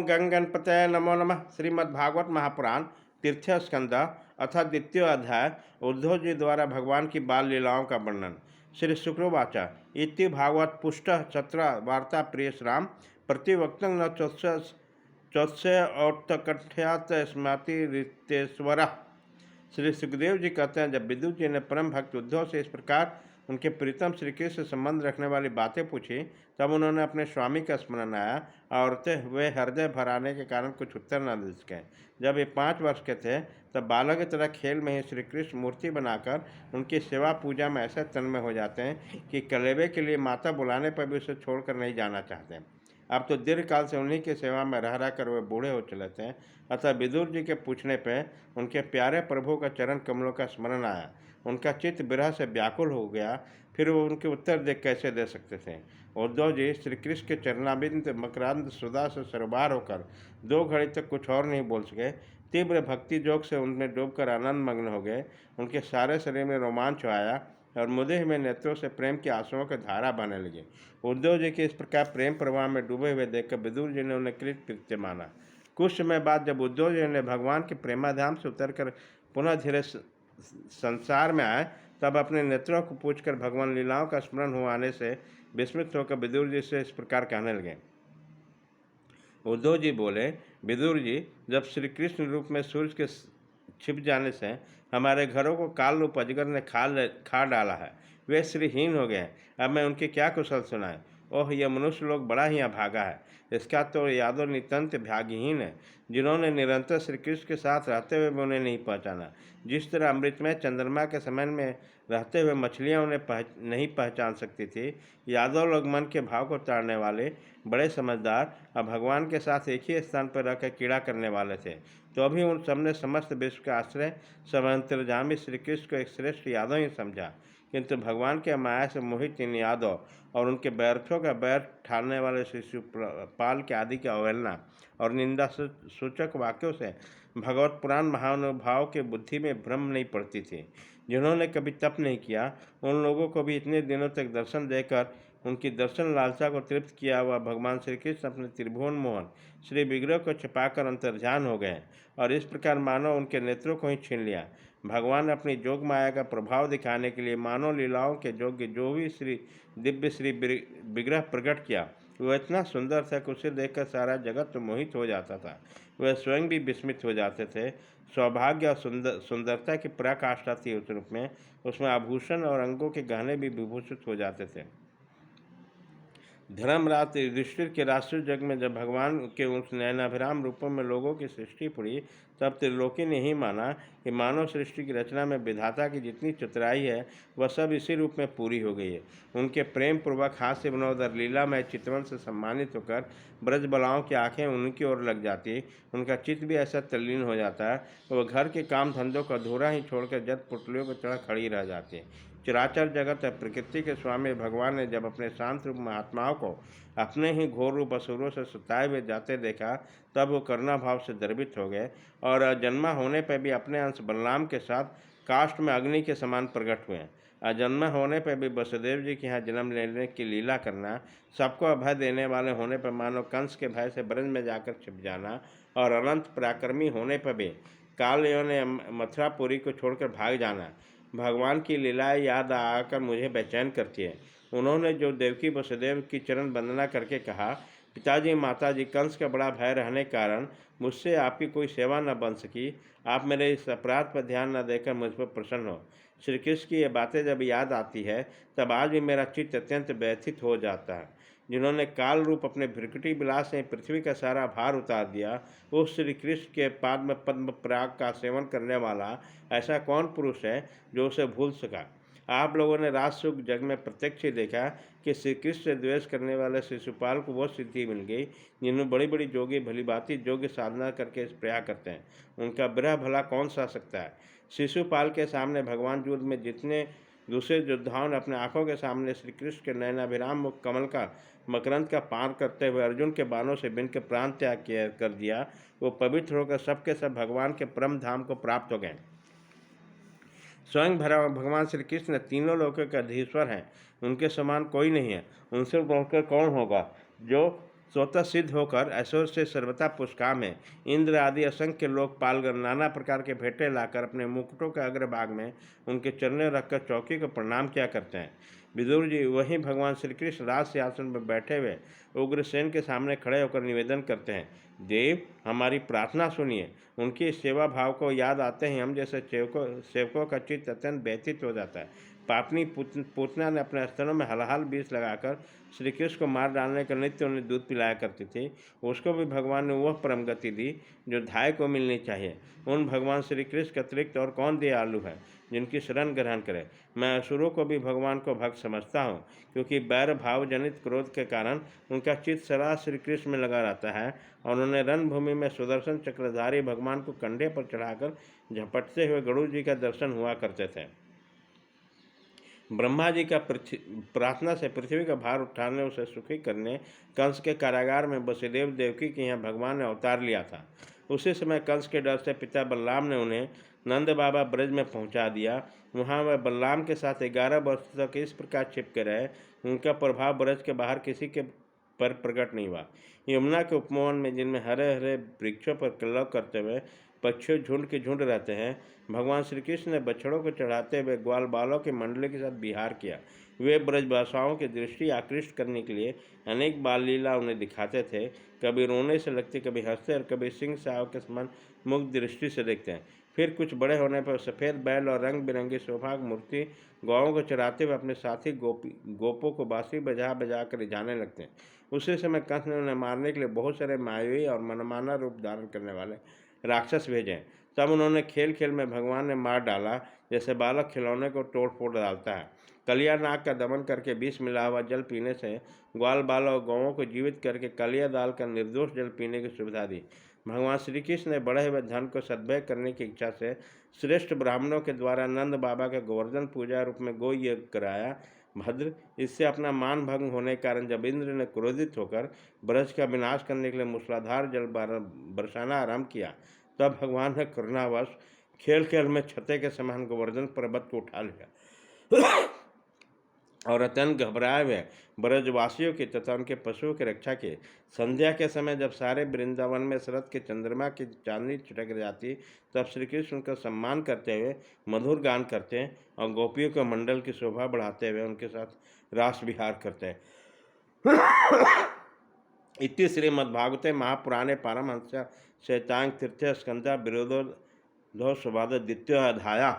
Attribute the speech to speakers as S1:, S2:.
S1: गंग गणपतये नमो नमः। श्रीमद्भागवत महापुराण तीर्थ्य स्कंद अथा द्वितीय अध्याय उद्धव जी द्वारा भगवान की बाल लीलाओं का वर्णन। श्री शुक्रोवाच इति भागवत पुष्ट चत्र वार्ता प्रियस राम प्रतिवक्त न चौत्स्य औत्कठ्यात स्मृति ऋतेश्वर। श्री सुखदेव जी कहते हैं, जब विदुर जी ने परम भक्त उद्धव से इस प्रकार उनके प्रीतम श्री कृष्ण से संबंध रखने वाली बातें पूछी, तब उन्होंने अपने स्वामी का स्मरण आया और वे हृदय भर आने के कारण कुछ उत्तर न दे सके। जब ये 5 वर्ष के थे, तब बालक की तरह खेल में ही श्री कृष्ण मूर्ति बनाकर उनकी सेवा पूजा में ऐसे तन्मय हो जाते हैं कि कलेवे के लिए माता बुलाने पर भी उसे छोड़कर नहीं जाना चाहते। अब तो दीर्घ काल से उन्हीं की सेवा में रह रह कर वे बूढ़े हो चले थे। अतः विदुर जी के पूछने पर उनके प्यारे प्रभु का चरण कमलों का स्मरण आया। उनका चित्त विरह से व्याकुल हो गया। फिर वो उनके उत्तर देख कैसे दे सकते थे। उद्धव जी श्री कृष्ण के चरणाबिंद मकरांत सुधा से सरबार होकर 2 घड़ी तक कुछ और नहीं बोल सके। तीव्र भक्ति जोग से उनमें डूबकर आनंद मग्न हो गए। उनके सारे शरीर में रोमांच आया और मुदे हुए नेत्रों से प्रेम की आंसुओं की धारा बहने लगी। उद्धव जी के इस प्रकार प्रेम प्रवाह में डूबे हुए देखकर विदुर जी ने उन्हें कृत कृत्य माना। कुछ समय बाद जब उद्धव जी ने भगवान के प्रेमाधाम से उतरकर पुनः धीरे संसार में आए, तब अपने नेत्रों को पूछकर भगवान लीलाओं का स्मरण हो आने से विस्मित होकर विदुर जी से इस प्रकार कहने लगे। उद्धव जी बोले, विदुर जी, जब श्री कृष्ण रूप में सूर्य के छिप जाने से हमारे घरों को काल रूप अजगर ने खा डाला है, वे श्रीहीन हो गए। अब मैं उनके क्या कुशल सुनाएं। ओह, यह मनुष्य लोग बड़ा ही अभागा है। इसका तो यादव नितंत भाग्यहीन है, जिन्होंने निरंतर श्री कृष्ण के साथ रहते हुए भी उन्हें नहीं पहचाना। जिस तरह अमृतमय चंद्रमा के समय में रहते हुए मछलियां उन्हें नहीं पहचान सकती थी, यादव लोग मन के भाव को ताड़ने वाले बड़े समझदार और भगवान के साथ एक ही स्थान पर रहकर कीड़ा करने वाले थे। तो अभी उन सबने समस्त विश्व का आश्रय सर्वंतर्यामी श्री कृष्ण को एक श्रेष्ठ यादव ही समझा, किंतु भगवान के माया से मोहित इन यादव और उनके व्यर्थों का बैर ठानने वाले श्री शिवपाल के आदि की अवहेलना और निंदा सूचक वाक्यों से भगवत पुराण महानुभाव के बुद्धि में भ्रम नहीं पड़ती थी। जिन्होंने कभी तप नहीं किया, उन लोगों को भी इतने दिनों तक दर्शन देकर उनकी दर्शन लालसा को तृप्त किया हुआ भगवान श्री कृष्ण अपने त्रिभुवन मोहन श्री विग्रह को छिपाकर अंतर्ध्यान हो गए और इस प्रकार मानव उनके नेत्रों को ही छीन लिया। भगवान ने अपनी जोग माया का प्रभाव दिखाने के लिए मानव लीलाओं के योग्य जो भी दिव्य श्री विग्रह प्रकट किया, वह इतना सुंदर था कि उसे देखकर सारा जगत तो मोहित हो जाता था। वह स्वयं भी विस्मित हो जाते थे। सौभाग्य और सुंदरता की पराकाष्ठा थी उस रूप में। उसमें आभूषण और अंगों के गहने भी विभूषित हो जाते थे। धर्मराज युधिष्ठिर के राष्ट्रीय जग में जब भगवान के उस नयनाभिराम रूपों में लोगों की सृष्टि पड़ी, तब त्रिलोकी ने ही माना कि मानव सृष्टि की रचना में विधाता की जितनी चतुराई है, वह सब इसी रूप में पूरी हो गई है। उनके प्रेम पूर्वक हास्य विनोद लीला में चितवन से सम्मानित होकर ब्रजबलाओं की आंखें उनकी ओर लग जाती। उनका चित्त भी ऐसा तल्लीन हो जाता है, वह घर के काम धंधों को अधूरा ही छोड़कर जट पुतलियों की तरह खड़ी रह जाती है। चराचर जगत प्रकृति के स्वामी भगवान ने जब अपने शांत रूप महात्माओं को अपने ही घोर रूप असुरों से सताए हुए जाते देखा, तब वो करुणा भाव से द्रवित हो गए और जन्मा होने पर भी अपने अंश बलराम के साथ काष्ठ में अग्नि के समान प्रकट हुए। अजन्मा होने पर भी वसुदेव जी के यहाँ जन्म लेने की लीला करना, सबको अभय देने वाले होने पर मानो कंस के भय से ब्रज में जाकर छिप जाना और अनंत पराक्रमी होने पर भी काल ने मथुरापुरी को छोड़कर भाग जाना, भगवान की लीलाएं याद आकर मुझे बेचैन करती है। उन्होंने जो देवकी वसुदेव की चरण वंदना करके कहा, पिताजी माताजी, कंस का बड़ा भय रहने के कारण मुझसे आपकी कोई सेवा न बन सकी। आप मेरे इस अपराध पर ध्यान न देकर मुझ पर प्रसन्न हो। श्री कृष्ण की ये बातें जब याद आती है, तब आज भी मेरा चित्त अत्यंत व्यथित हो जाता है। जिन्होंने काल रूप अपने भ्रिकुटी विलास से पृथ्वी का सारा भार उतार दिया, उस श्री कृष्ण के पाद में पद्म पराग का सेवन करने वाला ऐसा कौन पुरुष है जो उसे भूल सका। आप लोगों ने राजसुख जग में प्रत्यक्ष ही देखा कि श्री कृष्ण से द्वेष करने वाले शिशुपाल को वो सिद्धि मिल गई जिन्हें बड़ी बड़ी जोगी भली भांति योग्य साधना करके इस प्रयाग करते हैं। उनका विरह भला कौन सा सकता है। शिशुपाल के सामने भगवान युद्ध में जितने दूसरे योद्धाओं ने अपने आंखों के सामने श्री कृष्ण के नयनाभिराम मुख कमल का मकरंद का पान करते हुए अर्जुन के बाणों से बिन के प्राण त्याग कर दिया, वो पवित्र होकर सबके सब भगवान के परम धाम को प्राप्त हो गए। स्वयं भगवान श्री कृष्ण तीनों लोकों के अधीश्वर हैं, उनके समान कोई नहीं है। उनसे बढ़कर कौन होगा जो स्वतः सिद्ध होकर ऐश्वर्य से सर्वथा पुष्काम है। इंद्र आदि असंख्य लोग पालगण नाना प्रकार के भेंटे लाकर अपने मुकुटों के अग्रभाग में उनके चरणों रखकर चौकी को प्रणाम किया करते हैं। विदुर जी वहीं भगवान श्री कृष्ण राज सिंहासन पर बैठे हुए उग्रसेन के सामने खड़े होकर निवेदन करते हैं, देव हमारी प्रार्थना सुनिए। उनकी सेवा भाव को याद आते ही हम जैसे सेवकों का चित्त अत्यंत व्यथित हो जाता है। पापनी पूतना ने अपने स्तनों में हलाहल विष लगाकर श्री कृष्ण को मार डालने का नित्य उन्हें दूध पिलाया करती थी। उसको भी भगवान ने वह परम गति दी जो धाय को मिलनी चाहिए। उन भगवान श्री कृष्ण के अतिरिक्त और कौन दयालु है जिनकी शरण ग्रहण करे। मैं असुरों को भी भगवान को भक्त समझता हूँ, क्योंकि बैर भाव जनित क्रोध के कारण उनका चित्त सदा श्री कृष्ण में लगा रहता है और उन्हें रणभूमि में सुदर्शन चक्रधारी भगवान को कंधे पर चढ़ाकर झपटते हुए गरुड़ जी का दर्शन हुआ करते थे। ब्रह्मा जी का प्रार्थना से पृथ्वी का भार उठाने उसे सुखी करने कंस के कारागार में वसुदेव देवकी के यहाँ भगवान ने अवतार लिया था। उसी समय कंस के डर से पिता बलराम ने उन्हें नंद बाबा ब्रज में पहुंचा दिया। वहाँ वह बलराम के साथ 11 वर्ष तक इस प्रकार चिपके रहे, उनका प्रभाव ब्रज के बाहर किसी के पर प्रकट नहीं हुआ। यमुना के उपवन में जिनमें हरे हरे वृक्षों पर कलरव करते हुए पक्षियों झुंड के झुंड रहते हैं, भगवान श्री कृष्ण ने बछड़ों को चढ़ाते हुए ग्वाल बालों की मंडली के साथ विहार किया। वे ब्रजभाषाओं की दृष्टि आकृष्ट करने के लिए अनेक बाल लीला उन्हें दिखाते थे। कभी रोने से लगते, कभी हंसते और कभी सिंह साव के समान मुग्ध दृष्टि से देखते हैं। फिर कुछ बड़े होने पर सफ़ेद बैल और रंग बिरंगी शोभाग मूर्ति गौओं को चराते हुए अपने साथी गोपों को बांसुरी बजा बजा कर रिझाने लगते हैं। उसी समय कंस ने उन्हें मारने के लिए बहुत सारे मायावी और मनमाना रूप धारण करने वाले राक्षस भेजे। तब उन्होंने खेल खेल में भगवान ने मार डाला, जैसे बालक खिलौने को तोड़ फोड़ डालता है। कलिया नाग का दमन करके विष मिला हुआ जल पीने से ग्वाल बाल और गौओं को जीवित करके कलिया डालकर निर्दोष जल पीने की सुविधा दी। भगवान श्री कृष्ण ने बढ़े हुए धन को सद्व्यय करने की इच्छा से श्रेष्ठ ब्राह्मणों के द्वारा नंद बाबा के गोवर्धन पूजा रूप में गो यज्ञ कराया। भद्र, इससे अपना मान भंग होने के कारण जब इंद्र ने क्रोधित होकर ब्रज का विनाश करने के लिए मूसलाधार जल बरसाना आरंभ किया, तब भगवान ने करुणावश खेल खेल में छते के समान गोवर्धन पर्वत को उठा लिया और अत्यंत घबराए हुए ब्रजवासियों की तथा उनके पशुओं की रक्षा की। संध्या के समय जब सारे वृंदावन में शरद के चंद्रमा की चांदनी छिटक जाती, तब श्री कृष्ण उनका सम्मान करते हुए मधुर गान करते और गोपियों के मंडल की शोभा बढ़ाते हुए उनके साथ रास विहार करते। इति श्रीमद्भागवते महापुराणे पारमहंस सहितांग तीर्थ स्कंधा विरोधो स्ववाद द्वितीय अध्याय।